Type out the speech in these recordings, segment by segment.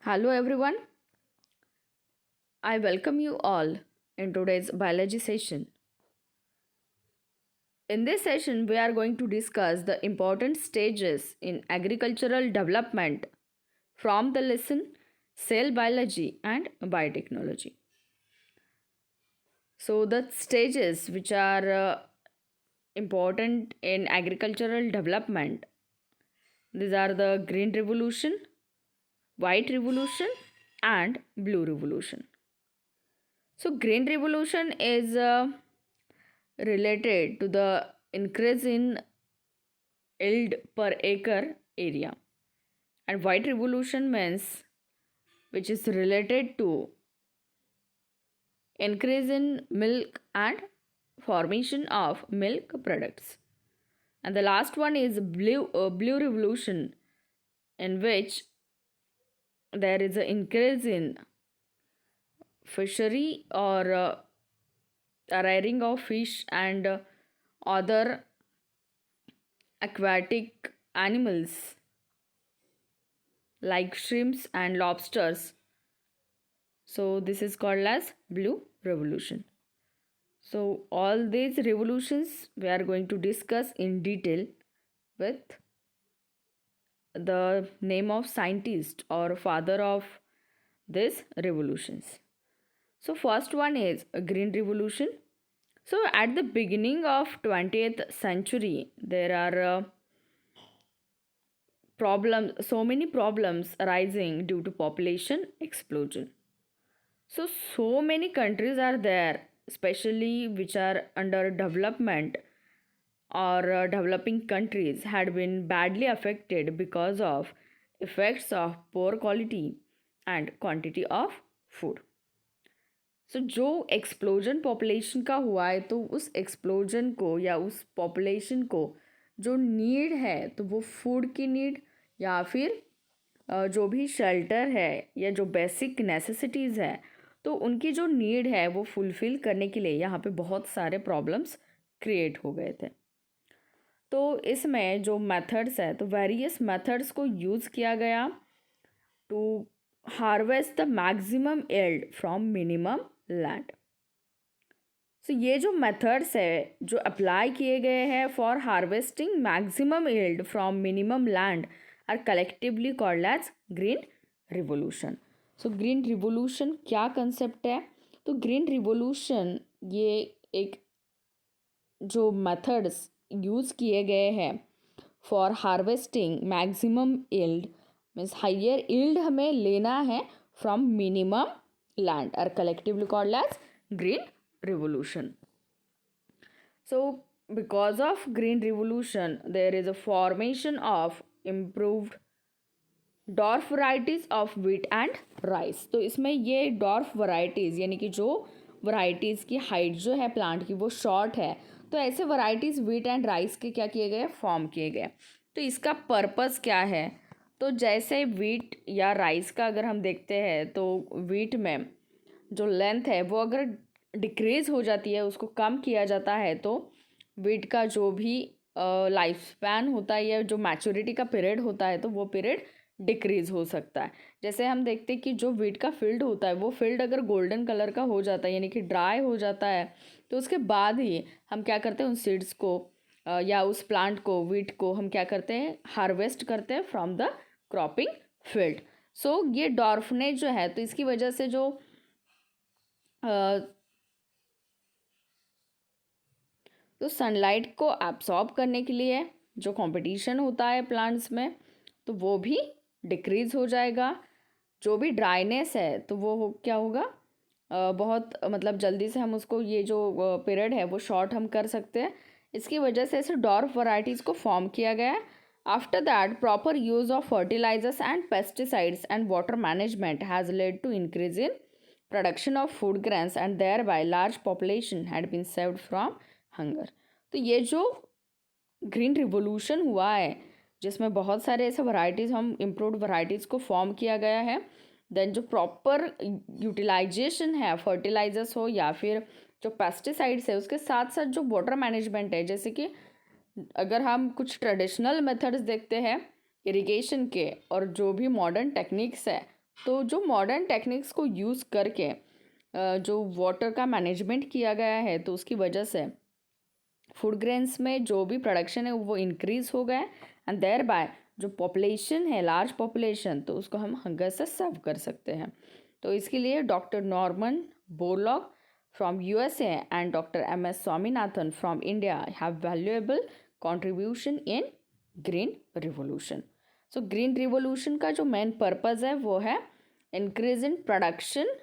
Hello everyone, I welcome you all in today's biology session. In this session, we are going to discuss the important stages in agricultural development from the lesson cell biology and biotechnology. So, the stages which are important in agricultural development, these are the green revolution, white revolution, and blue revolution. So, green revolution is related to the increase in yield per acre area, and white revolution means which is related to increase in milk and formation of milk products, and the last one is blue revolution, in which there is an increase in fishery or rearing of fish and other aquatic animals like shrimps and lobsters. So this is called as blue revolution. So all these revolutions we are going to discuss in detail with the name of scientist or father of these revolutions. So first one is a green revolution. So at the beginning of 20th century there are many problems arising due to population explosion. So many countries are there, especially which are under development or developing countries had been badly affected because of effects of poor quality and quantity of food. सो जो explosion population का हुआ है तो उस explosion को या उस population को जो नीड है तो वो फूड की नीड या फिर जो भी शेल्टर है या जो बेसिक नेसेसिटीज़ है तो उनकी जो नीड है वो फुलफ़िल करने के लिए यहाँ पे बहुत सारे प्रॉब्लम्स क्रिएट हो गए थे। तो इसमें जो मेथड्स है तो वेरियस मेथड्स को यूज़ किया गया to harvest the maximum yield from minimum land. So ये जो मेथड्स है जो अप्लाई किए गए हैं for harvesting maximum yield from minimum land are collectively called as green revolution. So green revolution क्या कंसेप्ट है? तो ग्रीन रिवोल्यूशन ये एक जो मेथड्स यूज़ किए गए हैं for harvesting maximum yield means higher yield हमें लेना है from minimum land are collectively called as green revolution. So because of green revolution there is a formation of improved dwarf varieties of wheat and rice. तो इसमें ये dwarf varieties यानी कि जो varieties की हाइट जो है प्लांट की वो शॉर्ट है, तो ऐसे वराइटीज़ वीट एंड राइस के क्या किए गए, फॉर्म किए गए। तो इसका पर्पस क्या है? तो जैसे वीट या राइस का अगर हम देखते हैं तो वीट में जो लेंथ है वो अगर डिक्रीज़ हो जाती है, उसको कम किया जाता है, तो वीट का जो भी लाइफ स्पैन होता है या जो मैच्योरिटी का पीरियड होता है तो वो पीरियड डिक्रीज़ हो सकता है। जैसे हम देखते हैं कि जो वीट का फील्ड होता है वो फील्ड अगर गोल्डन कलर का हो जाता है यानी कि ड्राई हो जाता है तो उसके बाद ही हम क्या करते हैं, उन सीड्स को या उस प्लांट को वीट को हम क्या करते हैं, हार्वेस्ट करते हैं फ्रॉम द क्रॉपिंग फील्ड। सो ये डॉर्फनेज जो है तो इसकी वजह से जो तो सनलाइट को एब्सॉर्ब करने के लिए जो कंपटीशन होता है प्लांट्स में तो वो भी डिक्रीज़ हो जाएगा। जो भी ड्राइनेस है तो वो क्या होगा, बहुत मतलब जल्दी से हम उसको ये जो पीरियड है वो शॉर्ट हम कर सकते हैं। इसकी वजह से ऐसे डॉर्फ वैरायटीज़ को फॉर्म किया गया है। After that proper use of fertilizers and pesticides and water management has led to increase in production of food grains and thereby large population had been saved from hunger. तो ये जो green revolution हुआ है जिसमें बहुत सारे ऐसे varieties हम इम्प्रूव्ड वैरायटीज़ को फॉर्म किया गया है, देन जो प्रॉपर यूटिलाइजेशन है फर्टिलाइजर्स हो या फिर जो पेस्टिसाइड्स है उसके साथ साथ जो वाटर मैनेजमेंट है, जैसे कि अगर हम कुछ ट्रेडिशनल मेथड्स देखते हैं इरिगेशन के और जो भी मॉडर्न टेक्निक्स है तो जो मॉडर्न टेक्निक्स को यूज़ करके जो वाटर का मैनेजमेंट किया गया है, तो उसकी वजह से फूड ग्रेन्स में जो भी प्रोडक्शन है वो इंक्रीज हो गया एंड देयर बाय जो पॉपुलेशन है, लार्ज पॉपुलेशन, तो उसको हम हंगर से सर्व कर सकते हैं। तो इसके लिए doctor Norman Borlaug from USA and doctor M S Swaminathan from India have valuable contribution in green revolution. So green revolution का जो मेन पर्पज़ है वो है इंक्रीज इन प्रोडक्शन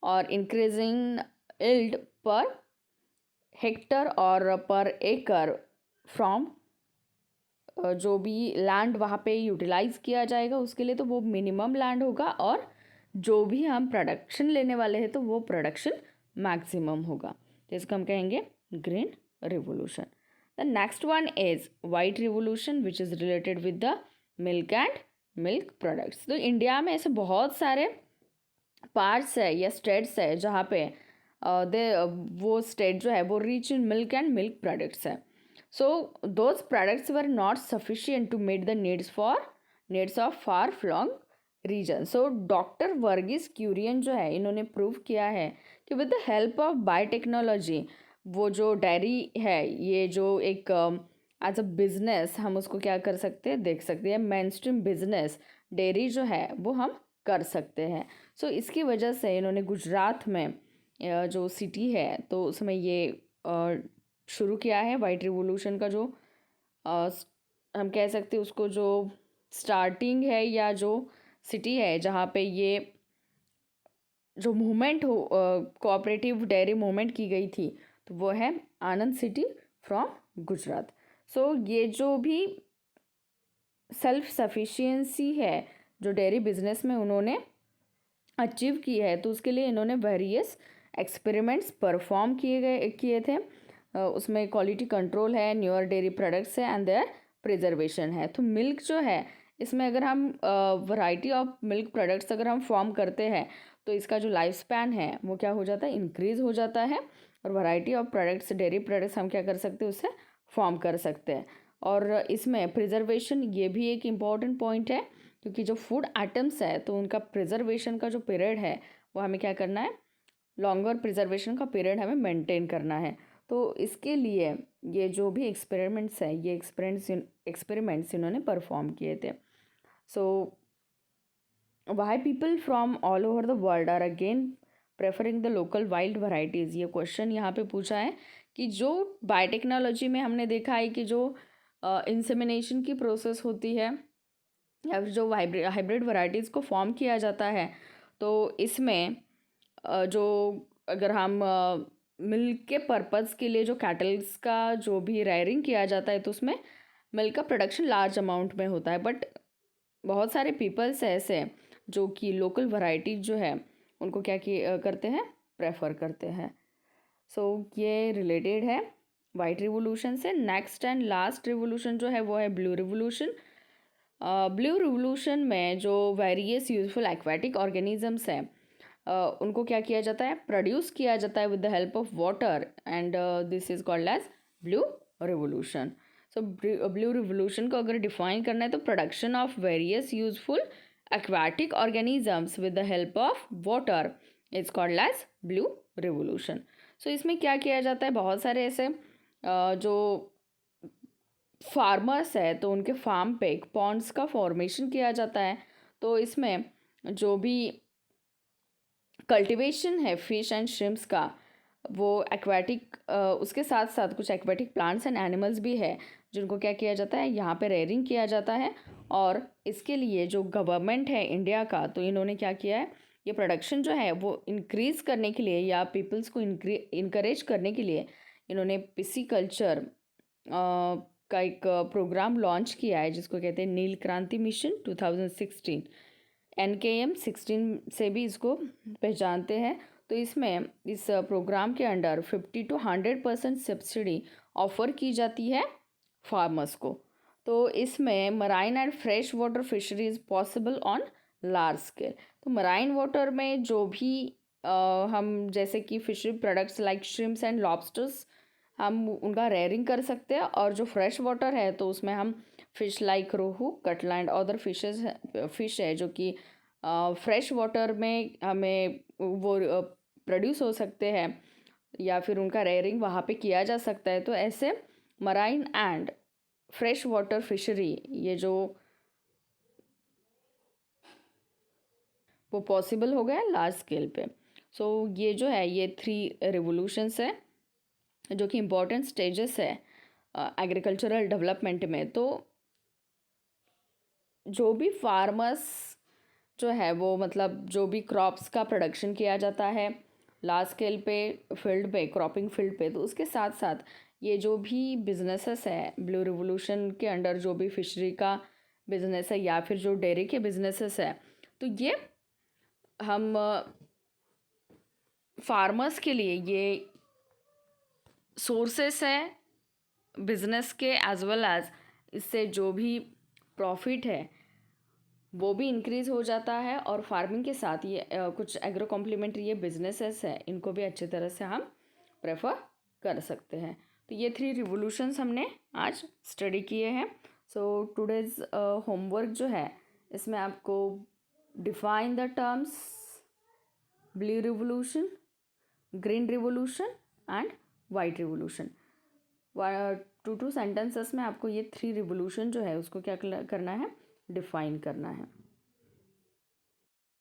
और इंक्रीजिंग yield पर हेक्टर और पर एकड़ फ्रॉम जो भी लैंड वहाँ पे यूटिलाइज किया जाएगा उसके लिए, तो वो मिनिमम लैंड होगा, और जो भी हम प्रोडक्शन लेने वाले हैं तो वो प्रोडक्शन मैक्सिमम होगा। तो इसको हम कहेंगे green revolution. The next one is white revolution which is related with the milk and milk products. तो इंडिया में ऐसे बहुत सारे पार्ट्स है या स्टेट्स है जहाँ पे वो स्टेट जो है वो rich in milk and milk products है। So those products were not sufficient to meet the needs of far flung region. So doctor Verghese Kurien जो है इन्होंने प्रूव किया है कि with the help of biotechnology वो जो डेयरी है ये जो एक एज अ बिजनेस हम उसको क्या कर सकते हैं, देख सकते हैं मेन स्ट्रीम बिजनेस डेयरी जो है वो हम कर सकते हैं। सो इसकी वजह से इन्होंने गुजरात में जो सिटी है तो उसमें ये शुरू किया है वाइट रिवोल्यूशन का जो हम कह सकते हैं उसको जो स्टार्टिंग है या जो सिटी है जहाँ पे ये जो मूवमेंट हो कोऑपरेटिव डेयरी मूवमेंट की गई थी तो वो है आनंद सिटी फ्रॉम गुजरात। सो ये जो भी सेल्फ सफिशिएंसी है जो डेयरी बिजनेस में उन्होंने अचीव की है, तो उसके लिए इन्होंने वेरियस एक्सपेरिमेंट्स परफॉर्म किए थे। उसमें क्वालिटी कंट्रोल है, न्यूअर डेयरी प्रोडक्ट्स है एंड देयर प्रिजर्वेशन है। तो मिल्क जो है इसमें अगर हम वैरायटी ऑफ मिल्क प्रोडक्ट्स अगर हम फॉर्म करते हैं तो इसका जो लाइफ स्पैन है वो क्या हो जाता है, इंक्रीज हो जाता है, और variety of products dairy products हम क्या कर सकते हैं, उससे फॉर्म कर सकते हैं। और इसमें प्रिजर्वेशन ये भी एक इम्पॉर्टेंट पॉइंट है क्योंकि जो फूड आइटम्स है तो उनका प्रिजर्वेशन का जो पीरियड है वो हमें क्या करना है, लॉन्गर प्रिजर्वेशन का पीरियड हमें मेंटेन करना है। तो इसके लिए ये जो भी एक्सपेरिमेंट्स है ये एक्सपेरिमेंट्स इन्होंने परफॉर्म किए थे। So why people from all over the world are again preferring the local wild varieties, ये क्वेश्चन यहाँ पे पूछा है कि जो बायोटेक्नोलॉजी में हमने देखा है कि जो इंसेमिनेशन की प्रोसेस होती है या फिर जो हाइब्रिड वैरायटीज़ को फॉर्म किया जाता है, तो इसमें जो अगर हम मिल्क के पर्पज़ के लिए जो कैटल्स का जो भी रेयरिंग किया जाता है तो उसमें मिल्क का प्रोडक्शन लार्ज अमाउंट में होता है, बट बहुत सारे पीपल्स ऐसे जो कि लोकल वैरायटीज जो है उनको क्या करते हैं, प्रेफर करते हैं। सो ये रिलेटेड है वाइट रिवोल्यूशन से। नेक्स्ट एंड लास्ट रिवोल्यूशन जो है वो है ब्लू रिवोल्यूशन। ब्लू रिवोल्यूशन में जो वेरियस यूजफुल एक्वाटिक ऑर्गेनिजम्स हैं उनको क्या किया जाता है, प्रोड्यूस किया जाता है with the help of water, and this is called as blue revolution. So blue revolution को अगर डिफाइन करना है तो production of various useful aquatic organisms with the help of water is called as blue revolution. So इसमें क्या किया जाता है, बहुत सारे ऐसे जो फार्मर्स है तो उनके फार्म पे एक पॉन्ड्स का फॉर्मेशन किया जाता है। तो इसमें जो भी कल्टीवेशन है फिश एंड श्रिम्प्स का वो एक्वाटिक उसके साथ साथ कुछ एक्वाटिक प्लांट्स एंड एनिमल्स भी है जिनको क्या किया जाता है, यहाँ पे रेयरिंग किया जाता है। और इसके लिए जो गवर्नमेंट है इंडिया का, तो इन्होंने क्या किया है, ये प्रोडक्शन जो है वो इंक्रीज़ करने के लिए या पीपल्स को इनकरेज करने के लिए इन्होंने पिसिकल्चर का एक प्रोग्राम लॉन्च किया है जिसको कहते हैं नील क्रांति मिशन 2016। NKM 16 से भी इसको पहचानते हैं। तो इसमें इस प्रोग्राम के अंडर 50 to 100% सब्सिडी ऑफ़र की जाती है फार्मर्स को। तो इसमें marine and fresh water fisheries possible on large scale. तो मराइन वाटर में जो भी हम जैसे कि fishery products like shrimps and lobsters हम उनका रेयरिंग कर सकते हैं, और जो फ्रेश वाटर है तो उसमें हम fish like rohu, catla and other fish है जो कि फ्रेश वाटर में हमें वो प्रोड्यूस हो सकते हैं या फिर उनका रेयरिंग वहाँ पे किया जा सकता है। तो ऐसे marine and fresh water fishery ये जो वो पॉसिबल हो गया लार्ज स्केल पे। सो ये जो है ये 3 रिवोल्यूशंस है जो कि इम्पोर्टेंट स्टेजेस है एग्रीकल्चरल डेवलपमेंट में। तो जो भी फार्मर्स जो है वो मतलब जो भी क्रॉप्स का प्रोडक्शन किया जाता है लार्ज स्केल पे फील्ड पे क्रॉपिंग फील्ड पे, तो उसके साथ साथ ये जो भी बिजनेसेस है ब्लू रिवोल्यूशन के अंडर जो भी फिशरी का बिजनेस है या फिर जो डेयरी के बिजनेसेस है, तो ये हम फार्मर्स के लिए ये सोर्सेस है बिजनेस के, एज वेल एज इससे जो भी प्रॉफिट है वो भी इंक्रीज़ हो जाता है। और फार्मिंग के साथ ये कुछ एग्रो कॉम्प्लीमेंट्री ये बिजनेसेस है इनको भी अच्छी तरह से हम प्रेफर कर सकते हैं। तो ये 3 रिवोल्यूशंस हमने आज स्टडी किए हैं। सो टुडेज़ होमवर्क जो है इसमें आपको define the terms blue revolution, green revolution and white revolution. 2 sentences में आपको ये 3 रिवोल्यूशन जो है उसको क्या करना है, डिफाइन करना है।